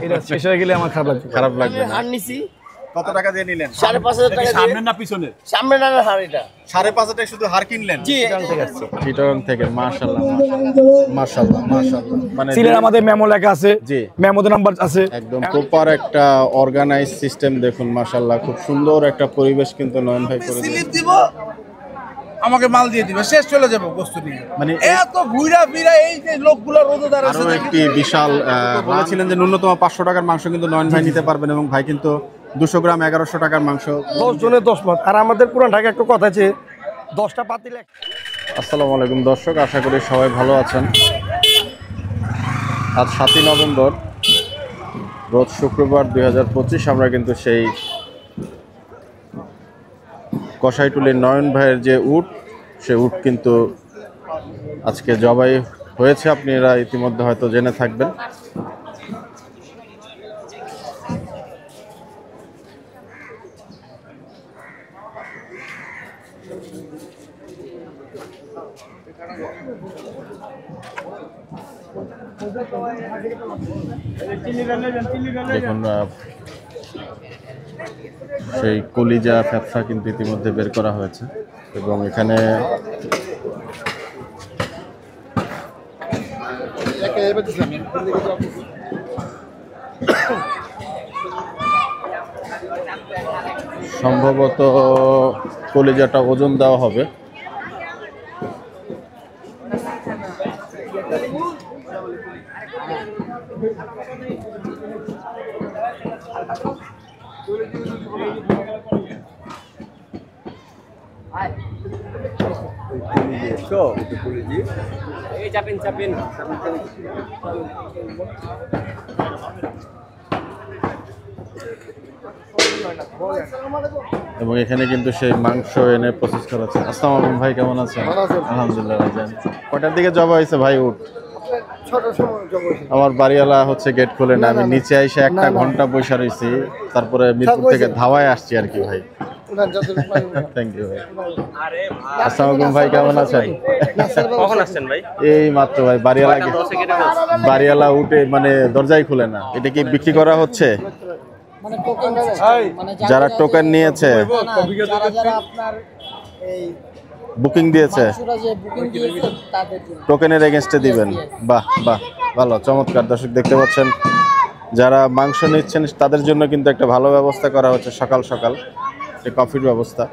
এটা শেষ হয়ে গেলে আমার খারাপ লাগবে হার নিছি। কত টাকা দিয়ে নিলেন? 5,500 টাকা। সামনে না পিছনে? সামনে না হার এটা 5,500 টাকা শুধু হার কিনলেন? জি, চিটাগং থেকে। মাশাআল্লাহ মাশাআল্লাহ মাশাআল্লাহ। মানে সিলের আমাদের মেমো লেখা আছে, জি মেমোতে নাম্বার আছে। একদম প্রপার একটা অর্গানাইজ সিস্টেম দেখুন মাশাআল্লাহ। খুব সুন্দর একটা পরিবেশ কিন্তু নয়ন ভাই করে স্লিপ দিব, আমাকে মাল দিয়ে দিবে, শেষ চলে যাবো বস্তু নিয়ে। মানে এত ঘুরা ফিরা এই যে লোকগুলো রোদে দাঁড়াচ্ছে। আরো একটি বিশাল বলেছিলেন যে ন্যূনতম 500 টাকার মাংস কিন্তু নয়ন ভাই নিতে পারবেন, এবং ভাই কিন্তু 200 গ্রাম 1100 টাকার মাংস 10 জনের 10 মত। আর আমাদের পুরান ঢাকা একটা কথা আছে, 10টা পাতিল। আসসালামু আলাইকুম দর্শক, আশা করি সবাই ভালো আছেন। আজ 7ই নভেম্বর, রোজ শুক্রবার 2025। আমরা কিন্তু সেই কষাইটুলির নয়ন ভাইয়ের যে উট, সে উট কিন্তু আজকে জবাই হয়েছে। আপনারা ইতিমধ্যে হয়তো জেনে থাকবেন। দেখুন সেই কলিজা ফ্যাপসা কিন্তু ইতিমধ্যে বের করা হয়েছে, এবং এখানে সম্ভবত কলিজাটা ওজন দেওয়া হবে। এবং এখানে কিন্তু সেই মাংস এনে প্রসেস করা হচ্ছে। আসসালামু আলাইকুম ভাই, কেমন আছেন? আলহামদুলিল্লাহ ভাইজান। কয়টার দিকে জবা হয়েছে ভাই উট? আমার বাড়িওয়ালা হচ্ছে গেট খুলে না, আমি নিচে এসে 1 ঘন্টা বসে রয়েছি, তারপরে মিরপুর থেকে ধাওয়ায় আসছি আর কি ভাই। থ্যাংক ইউ ভাই। আসসালামু আলাইকুম ভাই, কেমন আছেন? কখন আসছেন ভাই? এই মাত্র ভাই। বাড়িওয়ালা উঠে মানে দরজাই খুলে না। এটা কি বিক্রি করা হচ্ছে? যারা টোকেন নিয়েছে, বুকিং দিয়েছে, টোকেনের এগেনস্টে দিবেন। বাহ বাহ, ভালো, চমৎকার। দর্শক দেখতে পাচ্ছেন, যারা মাংস নিচ্ছেন তাদের জন্য কিন্তু একটা ভালো ব্যবস্থা করা হচ্ছে। সকাল সকাল কফির ব্যবস্থা।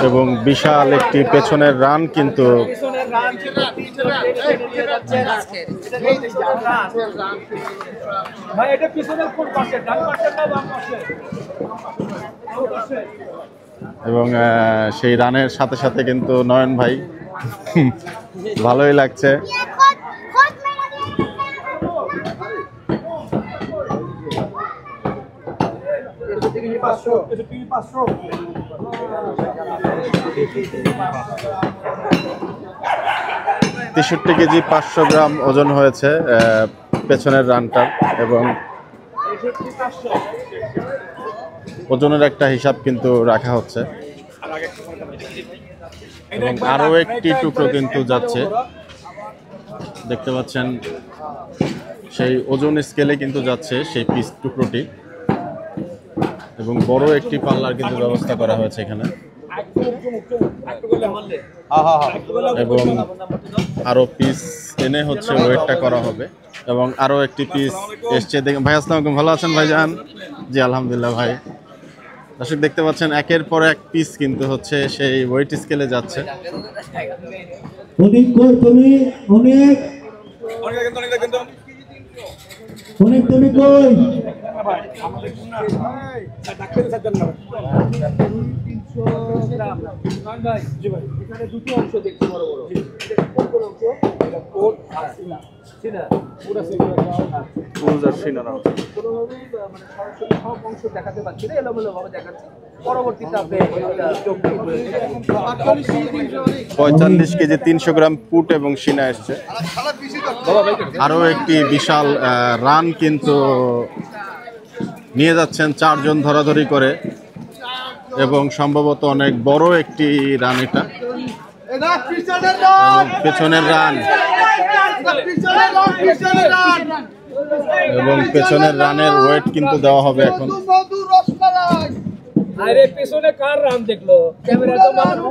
এবং বিশাল একটি পেছনের রান কিন্তু এবং সেই রানের সাথে সাথে কিন্তু নয়ন ভাই ভালোই লাগছে। তেষট্টি কেজি 500 গ্রাম ওজন হয়েছে পেছনের রানটার, এবং ওজনের একটা হিসাব কিন্তু রাখা হচ্ছে। এবং আরো একটি টুকরো কিন্তু যাচ্ছে, দেখতে পাচ্ছেন সেই ওজন স্কেলে কিন্তু যাচ্ছে সেই পিস টুকরোটি, এবং বড় একটি পাল্লার কিন্তু ব্যবস্থা করা হয়েছে এখানে। এবং আরো পিস এনে হচ্ছে ওয়েটটা করা হবে, এবং আরো একটি পিস এসছে। ভাই আসসালামু আলাইকুম, ভালো আছেন ভাইজান? জি আলহামদুলিল্লাহ ভাই। দর্শক দেখতে পাচ্ছেন একের পর এক পিস কিন্তু হচ্ছে সেই ওয়েট স্কেলে যাচ্ছে। পঁয়তাল্লিশ কেজি 300 গ্রাম পুট এবং সিনা এসছে। আরো একটি বিশাল রান কিন্তু নিয়ে যাচ্ছেন 4 জন ধরাধরি করে, এবং সম্ভবত অনেক বড় একটি রান এটা। পেছনের রান এবং পেছনের রানের ওয়েট কিন্তু দেওয়া হবে এখন। আরে পেছনে কার রান দেখলো ক্যামেরা তো মারো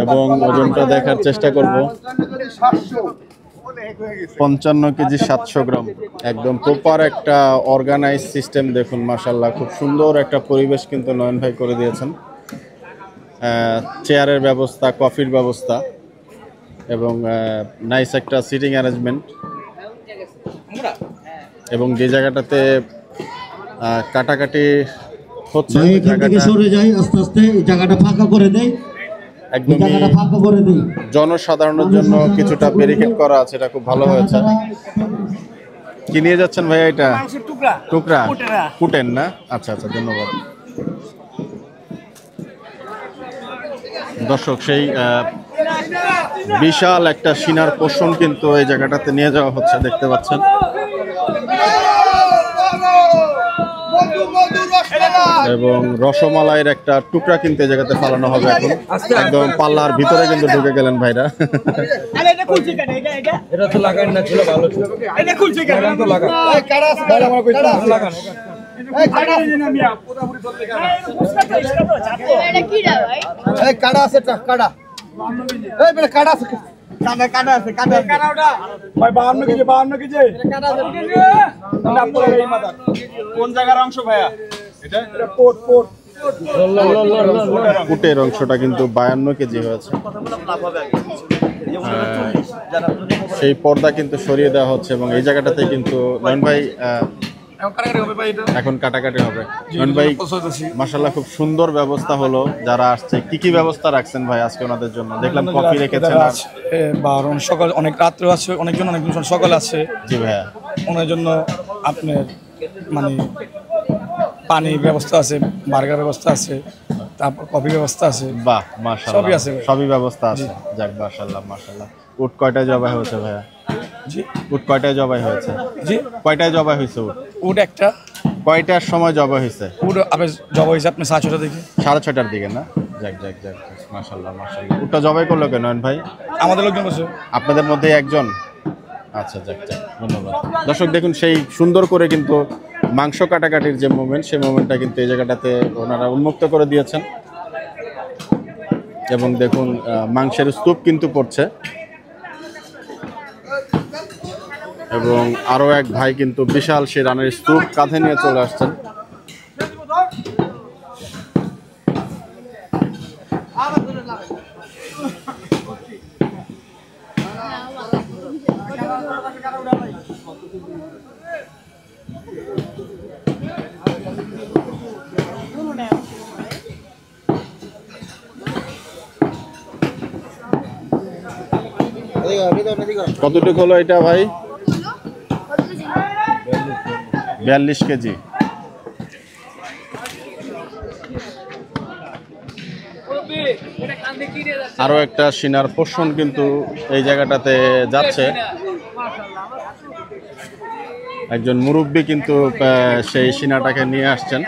এবং ওজনটা দেখার চেষ্টা করব। 55 কেজি 700 গ্রাম, একদম প্রপার একটা অর্গানাইজ সিস্টেম। দেখুন মাশাআল্লাহ, খুব সুন্দর একটা পরিবেশ কিন্তু নয়ন ভাই করে দিয়েছেন। চেয়ারের ব্যবস্থা, কফির ব্যবস্থা এবং নাইস একটা সিটিং অ্যারেঞ্জমেন্ট। এবং যে জায়গাটাতে কাটাকাটি হচ্ছে সরে যাই আস্তে আস্তে, জায়গাটা ফাঁকা করে দেয়, একদমই জনসাধারণের জন্য কিছুটা ব্যারিকেড করা আছে, এটা খুব ভালো হয়েছে। কি নিয়ে যাচ্ছেন ভাইয়া এটা? টুকরা কুটেন না? আচ্ছা আচ্ছা, ধন্যবাদ। দর্শক, সেই বিশাল একটা সিনার পোষণ কিন্তু এই জায়গাটাতে নিয়ে যাওয়া হচ্ছে, দেখতে পাচ্ছেন। এবং রসমালাইয়ের একটা টুকরা কিন্তু এই জায়গাতে ফালানো হবে এখন। একদম পাল্লার ভিতরে কিন্তু ঢুকে গেলেন ভাইরা। এটা তো লাগান না, ছিল ভালো ছিল। এটা খুলছে কেন? তো লাগান। এই কাড়া আছে, আমার কই লাগান। এই কাড়া আছে না মিয়া, পুরোপুরি চলতে কাড়া। এটা কি রে ভাই? এই কাড়া আছে, কাড়া। এই বলে কাড়া আছে। কাড়া আছে, কাড়াটা। ভাই 52 কেজি 52 কেজি কাটা আছে। না পড়ে এই মাথা। কোন জায়গার অংশ ভাইয়া? এটা পোট কুটের অংশটা কিন্তু 52 কেজি হয়েছে। সেই পর্দা কিন্তু সরিয়ে দেওয়া হচ্ছে এবং এই জায়গাটাতে কিন্তু নয়ন ভাই এখন কাটাকাটি হবে। নয়ন ভাই মাশাআল্লাহ, খুব সুন্দর ব্যবস্থা হলো। যারা আসছে কি কি ব্যবস্থা রাখছেন ভাই আজকে ওনাদের জন্য? দেখলাম কফি রেখেছেন, সকাল অনেক রাত্রে আছে, অনেকজন সকাল আছে। জি ভাইয়া, ওনার জন্য আপনার মানে পানির ব্যবস্থা আছে, বার্গার ব্যবস্থা আছে, তারপর কফি ব্যবস্থা আছে। বাহ মাশাআল্লাহ, সবই আছে, সবই ব্যবস্থা আছে। যাক মাশাআল্লাহ মাশাআল্লাহ। উট কয়টায় জবাই হয়েছে ভাইয়া? জি, উট কয়টায় জবাই হয়েছে? জি, কয়টায় জবাই হয়েছে উট? উট একটা। কয়টার সময় জবাই হয়েছে? উট আপনার জবা হয়েছে আপনার 6:30 দিকে, 6:30টার দিকে না? যাক যাক যাক, মাশাআল্লাহ মাশাআল্লাহ। উটটা জবাই করলো কেন নয়ন ভাই? আমাদের লোকজন বসে। আপনাদের মধ্যে একজন? আচ্ছা, যাক যাক, ধন্যবাদ। দর্শক দেখুন, সেই সুন্দর করে কিন্তু মাংস কাটাকাটির যে মোমেন্ট, সেই মোমেন্টটা কিন্তু এই জায়গাটাতে ওনারা উন্মুক্ত করে দিয়েছেন। এবং দেখুন মাংসের স্তূপ কিন্তু পড়ছে। এবং আরো এক ভাই কিন্তু বিশাল সেই রানের স্তূপ কাঁধে নিয়ে চলে আসছেন। কতটুকু হলো এটা ভাই? 42 কেজি। আরো একটা সিনার পোষণ কিন্তু এই জায়গাটাতে যাচ্ছে। একজন মুরব্বী কিন্তু সেই সিনাটাকে নিয়ে আসছেন।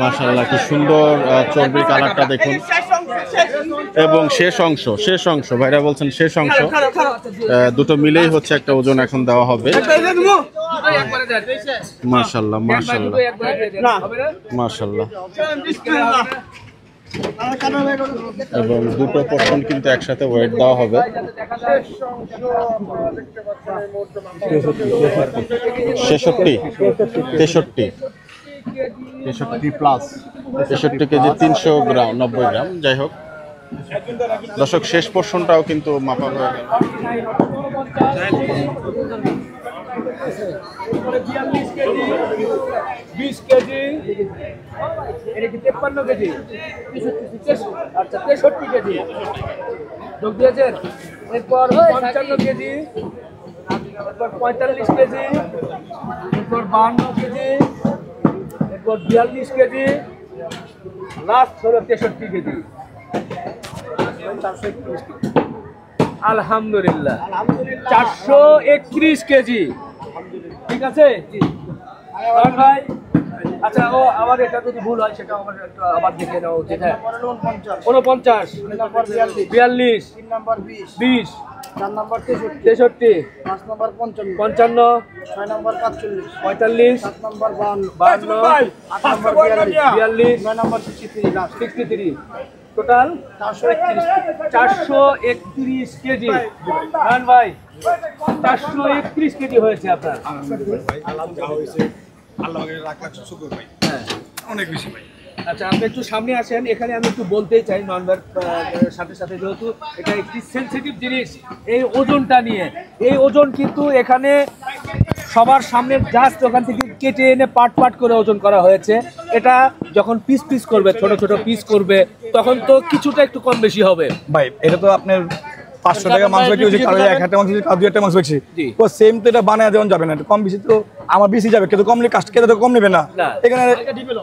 মাশাআল্লাহ, কি সুন্দর চর্বির কালারটা দেখুন। এবং শেষ অংশ ভাইরা বলছেন শেষ অংশ, দুটো মিলেই হচ্ছে একটা ওজন এখন দেওয়া হবে। মাশাআল্লাহ মাশাআল্লাহ মাশাআল্লাহ। এবং দুটো পোর্শন কিন্তু একসাথে ওয়েট দেওয়া হবে। 63 প্লাস 63 কেজি 300 গ্রাম 90 গ্রাম, যাই হোক। দর্শক, শেষ পোর্শনটাও কিন্তু মাপা হয়ে গেল। 20 কেজি, এটা কি 53 কেজি? আচ্ছা, 63 কেজি যোগ দিয়েছেন। এরপর 55 কেজি, এরপর 45 কেজি, এরপর 52 কেজি, এরপর 42 কেজি, লাস্ট হলো 63 কেজি। আলহামদুলিল্লাহ 431 কেজি। ঠিক আছে ভাই? আচ্ছা ও আমার এটা যদি ভুল হয় সেটা আমার একটু আবার দেখে নাও উচিত। হ্যাঁ 49, 42, 3 number 20, 4 number 63, 5 number 55, 6 number 45, 7 number 52, 8 number 42, 9 number 63, total 431 KG. ভাই 431 কেজি হয়েছে আপনার। অনেক বেশি ভাই। আচ্ছা আপনি একটু সামনে আসেন, এখানে আমি একটু বলতেই চাই নয়নবার সাথে সাথে, যেহেতু এটা একটি সেন্সিটিভ জিনিস এই ওজনটা নিয়ে, এই ওজন কিন্তু এখানে সবার সামনে জাস্ট ওখান থেকে কেটে এনে পার্ট করে ওজন করা হয়েছে। এটা যখন পিস করবে, ছোট ছোট পিস করবে, তখন তো কিছুটা একটু কম বেশি হবে ভাই এটা তো আপনার 500 টাকা মাংস বিক্রি হচ্ছে, কারো 1000 টাকা মাংস বিক্রি, কারো 2000 টাকা মাংস বিক্রি। তো সেম তো এটা বানায় দেওয়া যাবে না, কম বেশি তো আমার বেশি যাবে, কিন্তু কমলে কাস্ট খেতে তো কম নেবে না। এখানে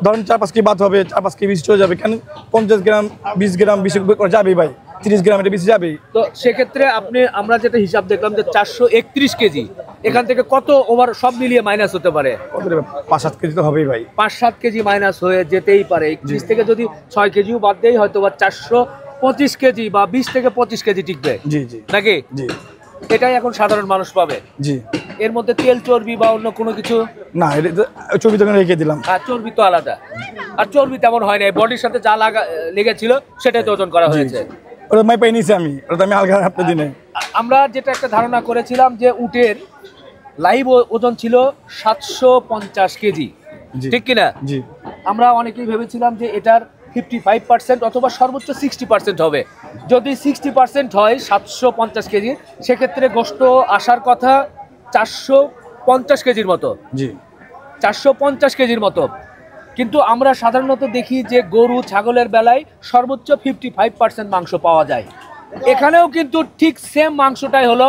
ধরুন 4-5 কেজি বাদ হবে, 4-5 কেজি বেশি চলে যাবে, কেন 50 গ্রাম 20 গ্রাম বেশি করে যাবেই ভাই, 30 গ্রাম এটা বেশি যাবেই। তো সেক্ষেত্রে আমরা যেটা হিসাব দেখলাম যে 431 কেজি, এখান থেকে কত ওভার সব মিলিয়ে মাইনাস হতে পারে? 5-7 কেজি তো হবেই ভাই, 5-7 কেজি মাইনাস হয়ে যেতেই পারে। 31 থেকে যদি 6 কেজিও বাদ দেয় হয়তো বা 425 কেজি বা 20 থেকে 25 কেজি টিকবে। জি জি নাকি? জি, এটাই এখন সাধারণ মানুষ পাবে। জি, এর মধ্যে তেল চর্বি বা অন্য কোনো কিছু না, এটা চর্বি তো রেখে দিলাম। আর চর্বি তো আলাদা, আর চর্বি তেমন হয় না, বডির সাথে যা লেগেছিল সেটাই তো ওজন করা হয়েছে। ওটা মাই পাই নিছি আমি, ওটা আমি হালকা হাতে দিনে। আমরা যেটা একটা ধারণা করেছিলাম যে উটের লাইভ ওজন ছিল 750 কেজি, ঠিক কিনা? জি, আমরা অনেকেই ভেবেছিলাম যে এটার 55% অথবা সর্বোচ্চ 60% হবে। যদি 60% হয় 750 কেজি, সেক্ষেত্রে গোশত আসার কথা 450 কেজির মতো। জি, 450 কেজির মতো। কিন্তু আমরা সাধারণত দেখি যে গরু ছাগলের বেলায় সর্বোচ্চ 55% মাংস পাওয়া যায়। এখানেও কিন্তু ঠিক সেম মাংসটাই হলো।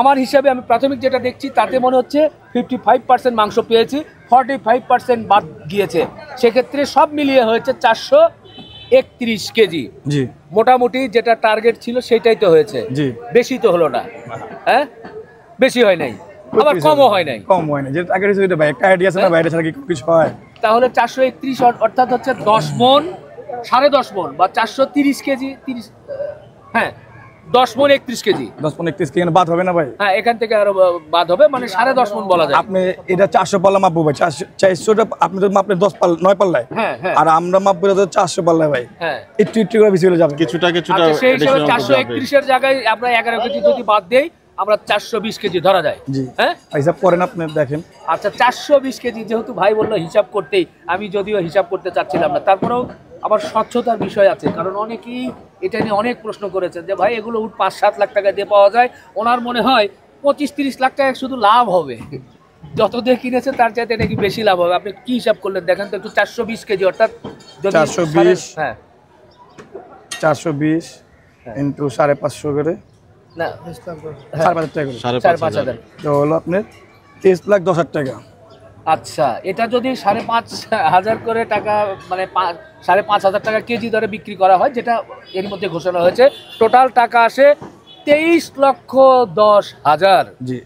আমার হিসাবে আমি প্রাথমিক যেটা দেখছি তাতে মনে হচ্ছে 55% মাংস পেয়েছি, 45% বাদ গিয়েছে। সেক্ষেত্রে সব মিলিয়ে হয়েছে 431 কেজি। জি, মোটামুটি যেটা টার্গেট ছিল সেটাই তো হয়েছে। জি, বেশি তো হলো না, হ্যাঁ বেশি হয় নাই, আবার কমও হয় নাই। কম হয় না, যে টার্গেট ছিল এটা ভাই, একটা আইডিয়া আছে না, বাইরে ছাড়া কি কিছু হয়? তাহলে 431 অর্থাৎ হচ্ছে 10 মণ, 10.5 মণ বা 430 কেজি, 30, হ্যাঁ 10 মণ 31 কেজি। 10 মণ 31 কেজি বাদ হবে না ভাই? হ্যাঁ এখান থেকে আরো বাদ হবে, মানে 10.5 মণ বলা যায়। আপনি এটা 400 পাল্লা মাপবো ভাই, 400টা আপনি তো মাপলে 10 পাল্লা 9 পাল্লায়, হ্যাঁ হ্যাঁ, আর আমরা মাপবো তো 400 পাল্লায় ভাই। হ্যাঁ একটু করে বেশি হলে যাবে, কিছুটা আচ্ছা, সেই হিসেবে 431 এর জায়গায় আমরা 11 কেজি যদি বাদ দেই, আমরা 420 কেজি ধরা যায়। জি, হ্যাঁ হিসাব করেন আপনি দেখেন। আচ্ছা 420 কেজি, যেহেতু ভাই বললো হিসাব করতেই, আমি যদিও হিসাব করতে চাচ্ছিলাম না, তারপরেও আবার স্বচ্ছতার বিষয় আছে, কারণ অনেকেই এটা নিয়ে অনেক প্রশ্ন করেছেন যে ভাই এগুলো 5-7 লাখ টাকা দিয়ে পাওয়া যায়, ওনার মনে হয় 25-30 লাখ টাকা শুধু লাভ হবে, যত দিয়ে কিনেছে তার চাইতে নাকি বেশি লাভ হবে। আপনি কি হিসাব করলেন দেখেন তো একটু? 420 কেজি অর্থাৎ 420, হ্যাঁ 420 ইন্টু 550 করে, না 5,500 টাকা করে, 5,500 তো হলো আপনার 23,10,000 টাকা। আচ্ছা এটা যদি 5,500 করে টাকা, মানে 5,500 টাকা কেজি দরে বিক্রি করা হয়, যেটা এর মধ্যে ঘোষণা হয়েছে, টোটাল টাকা আসে 23,10,000। জি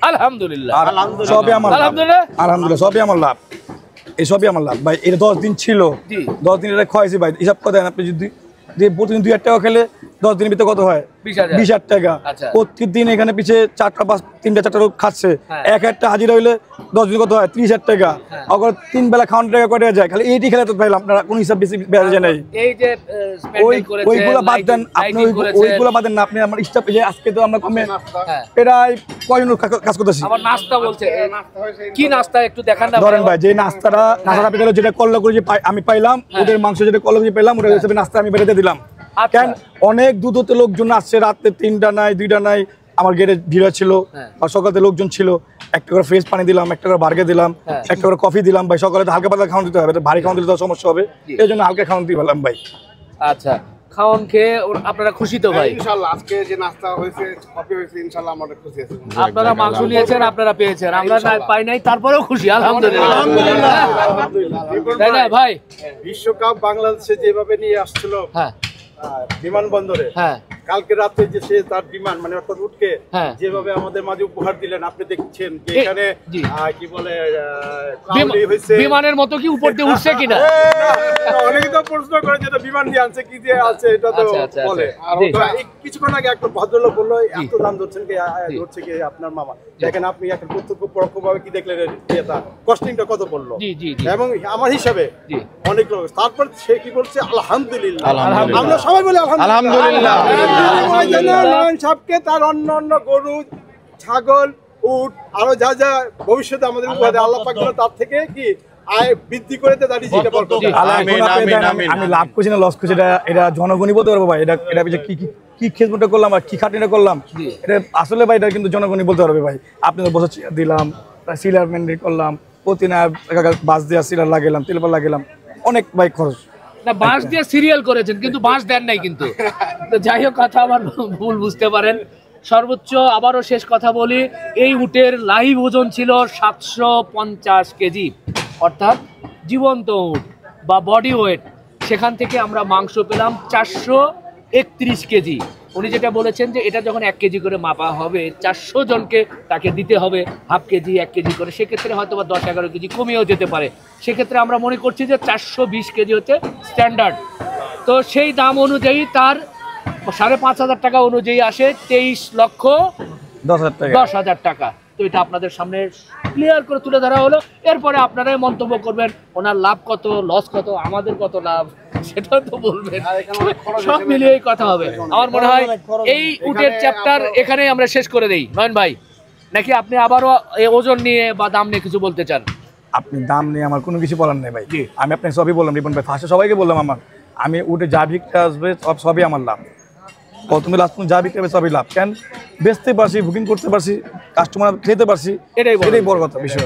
আলহামদুলিল্লাহ, সবই আমার লাভ, আলহামদুলিল্লাহ, আলহামদুলিল্লাহ সবই আমার লাভ, এই সবই আমার লাভ ভাই। এটা 10 দিন ছিল, জি 10 দিন এটা খাওয়াইছি ভাই, হিসাব করে দেন আপনি। যদি প্রতিদিন 2,000 টাকা খেলে 10 দিনের ভিতরে কত হয়? 20,000 টাকা। আচ্ছা। প্রত্যেকদিন এখানে পিছিয়ে 3-4 লোক খাচ্ছে, 1,000 হাজিরা হইলে 10 দিন কত হয়? 30,000 টাকা। আবার 3 বেলা খাওয়ানোর টাকা কত যায়? খালি এইটি খেলে তো ভাই আপনারা কোনো হিসাব বেশি বেড়ে যায় নাই। এই যে ওইগুলো বাদ দেন, আপনি ওইগুলো বাদ দেন না, আপনি আমার স্টাফ যে আজকে তো আমরা কমে প্রায় কয়জন কাজ করতেছি। আবার নাস্তা বলছে, কি নাস্তা একটু দেখান না ধরেন ভাই, যে নাস্তাটা পেলে যেটা কল্লা করে আমি পাইলাম, ওদের মাংস যেটা কল্লা করে পেলাম, ওটা হিসেবে নাস্তা আমি বেড়ে দিলাম। কেন অনেক দূরতে লোকজন আসছে, রাতে 3টা নাই 2টা নাই, আমার গেটে ভিড় ছিল, আর সকালে লোকজন ছিল, একটা করে ফ্রেশ পানি দিলাম, একটা করে বার্গার দিলাম, একটা করে কফি দিলাম ভাই। সকালে তো হালকা পাতলা খাওয়ান দিতে হবে, ভারী খাওয়ান দিলে তো সমস্যা হবে, এই জন্য হালকা খাওয়ান দিয়ে পেলাম ভাই। আচ্ছা খাওয়ান খেয়ে আপনারা খুশি তো ভাই? ইনশাআল্লাহ আজকে যে নাস্তা হয়েছে, কফি হয়েছে, ইনশাআল্লাহ আমরা খুশি আছি। আপনারা মাংস নিয়েছেন, আপনারা পেয়েছেন, আমরা পাই নাই, তারপরেও খুশি আলহামদুলিল্লাহ। তাই না ভাই? বিশ্বকাপ বাংলাদেশে যেভাবে নিয়ে আসছিল হ্যাঁ বিমানবন্দরে, হ্যাঁ কালকে রাতে যে সে তার বিমান মানে অর্থাৎ উঠকে হ্যাঁ। যেভাবে আমাদের মাঝে উপহার দিলেন আপনি দেখছেন যে এ- এখানে জি। কি বলে ক্রাউডি হয়েছে বিমানের মতো কি উপর দিয়ে উঠছে কিনা? অনেকে তো প্রশ্ন করে যেটা বিমান দিয়ে আনছে কি দিয়ে আছে এটা তো আচ্ছা, আচ্ছা, বলে আচ্ছা। জি। তো এই কিছুক্ষণ আগে একটা ভদ্রলোক বললো এত দাম ধরছেন কি ধরছে কি আপনার মামা দেখেন আপনি একটা প্রত্যক্ষ পরোক্ষভাবে কি দেখলেন এটা কস্টিংটা কত পড়লো জি, জি, জি। এবং আমার হিসাবে জি। অনেক লোক তারপর সে কি বলছে আলহামদুলিল্লাহ আলহামদুলিল্লাহ। আমরা সবাই বলি আলহামদুলিল্লাহ। নয়ন সাহেবকে তার অন্য অন্য গরু ছাগল উট আরো যা যা ভবিষ্যতে আমাদের উপহার আল্লাহ পাক যেন তার থেকে কি আয় বৃদ্ধি করে দেয় তারই যেটা বরকত দেয়। আল্লাহ, আমিন, এখন আপনি আমিন, দেন, আমিন। আমি লাভ করছি না লস করছি এটা জনগণই বলতে পারবো ভাই। এটা যে কি খেদমতটা করলাম আর কি খাটনিটা করলাম এটা আসলে ভাই এটা কিন্তু জনগণই বলতে পারবে ভাই। আপনি তো বছর চেয়ার দিলাম, সিলার মেনটেন করলাম, প্রতি না বাস দেওয়া সিলার লাগালাম, তেলপাল লাগালাম, অনেক ভাই খরচ। না বাঁশ দিয়ে সিরিয়াল করেছেন কিন্তু বাঁশ দেন নাই কিন্তু। তো যাই হোক, কথা আমার ভুল বুঝতে পারেন। সর্বোচ্চ আবারও শেষ কথা বলি, এই উটের লাইভ ওজন ছিল 750 কেজি, অর্থাৎ জীবন্ত উট বা বডি ওয়েট। সেখান থেকে আমরা মাংস পেলাম 431 কেজি। উনি যেটা বলেছেন যে এটা যখন 1 কেজি করে মাপা হবে 400 জনকে তাকে দিতে হবে হাফ কেজি 1 কেজি করে, সেক্ষেত্রে হয়তো বা 10-11 কেজি কমিয়েও যেতে পারে। সেক্ষেত্রে আমরা মনে করছি যে 420 কেজি হচ্ছে স্ট্যান্ডার্ড। তো সেই দাম অনুযায়ী তার 5,500 টাকা অনুযায়ী আসে 23,10,000 টাকা। তো এটা আপনাদের সামনে ক্লিয়ার করে তুলে ধরা হলো। এরপরে আপনারাই মন্তব্য করবেন ওনার লাভ কত, লস কত, আমাদের কত লাভ সেটা তো বলবেন। সব মিলিয়েই কথা হবে। আমার মনে হয় এই উটের চ্যাপ্টার এখানেই আমরা শেষ করে দেই। নয়ন ভাই, নাকি আপনি আবারও এই ওজন নিয়ে বা দাম নিয়ে কিছু বলতে চান? আপনি দাম নিয়ে আমার কোনো কিছু বলার নেই ভাই। আমি আপনাকে সবই বললাম রিপন ভাই, ফার্স্টে সবাইকে বললাম আমি উঠে যা বিক্রি আসবে সবই আমার লাভ। প্রথমে লাস্ট যা বিক্রি হবে সবই লাভ। কেন বেচতে পারছি, বুকিং করতে পারছি, কাস্টমার খেতে পারছি, এটাই বড় কথা বিষয়।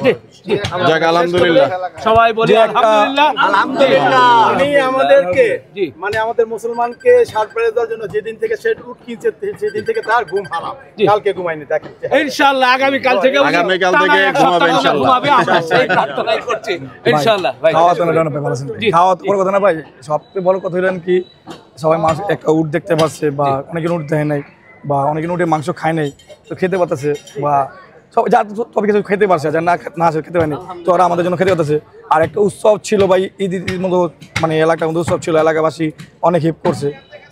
যাক আলহামদুলিল্লাহ। সবাই বলি আলহামদুলিল্লাহ। আলহামদুলিল্লাহ। উনি আমাদেরকে মানে আমাদের মুসলমানকে শার্ট পেরে দেওয়ার জন্য যেদিন থেকে সে উট কিনছে সেদিন থেকে তার ঘুম হারাম। কালকে ঘুমাইনি দেখেন ইনশাআল্লাহ আগামীকাল থেকে আগামীকাল থেকে ঘুমাবে ইনশাআল্লাহ। ঘুমাবে, আমরা সেই প্রার্থনাই করছি ইনশাআল্লাহ। ভাই খাওয়া তো না ভাই, ভালো আছেন? খাওয়া তো বড় কথা না ভাই, সবচেয়ে বড় কথা হলেন কি সবাই মাংস একটা উট দেখতে পাচ্ছে, বা অনেকে উট দেখে নাই, বা অনেকে উঠে মাংস খায় নাই, তো খেতে পারতেছে, বা সব যা সব কিছু খেতে পারছে, যার না খেতে পারেনি তো ওরা আমাদের জন্য খেতে পারতেছে। আর একটা উৎসব ছিল ভাই, ঈদের মতো মানে এলাকার মধ্যে উৎসব ছিল, এলাকাবাসী অনেক হেল্প করছে,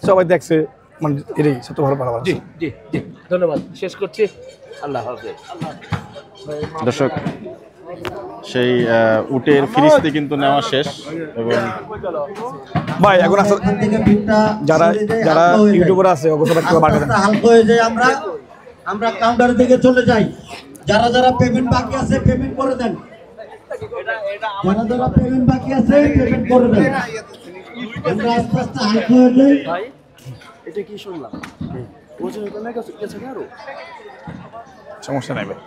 সবাই দেখছে, মানে এটাই সত্যি ভালো ভালো। জি জি জি, ধন্যবাদ। শেষ করছি, আল্লাহ হাফেজ। দর্শক, সেই উটের ফিরিস্তি কিন্তু নেওয়া শেষ এবং ভাই এখন আসলে যারা যারা ইউটিউবার আছে অবশ্যই একটু বাড়াতে দেন। হালকা হয়ে যায়, আমরা কাউন্টারের দিকে চলে যাই। যারা যারা পেমেন্ট বাকি আছে পেমেন্ট করে দেন, যারা যারা পেমেন্ট বাকি আছে পেমেন্ট করে দেন। আমরা আস্তে আস্তে হালকা হয়ে যাই। এটা কি শুনলাম ওজন কমে গেছে আরো সমস্যা নাই ভাই।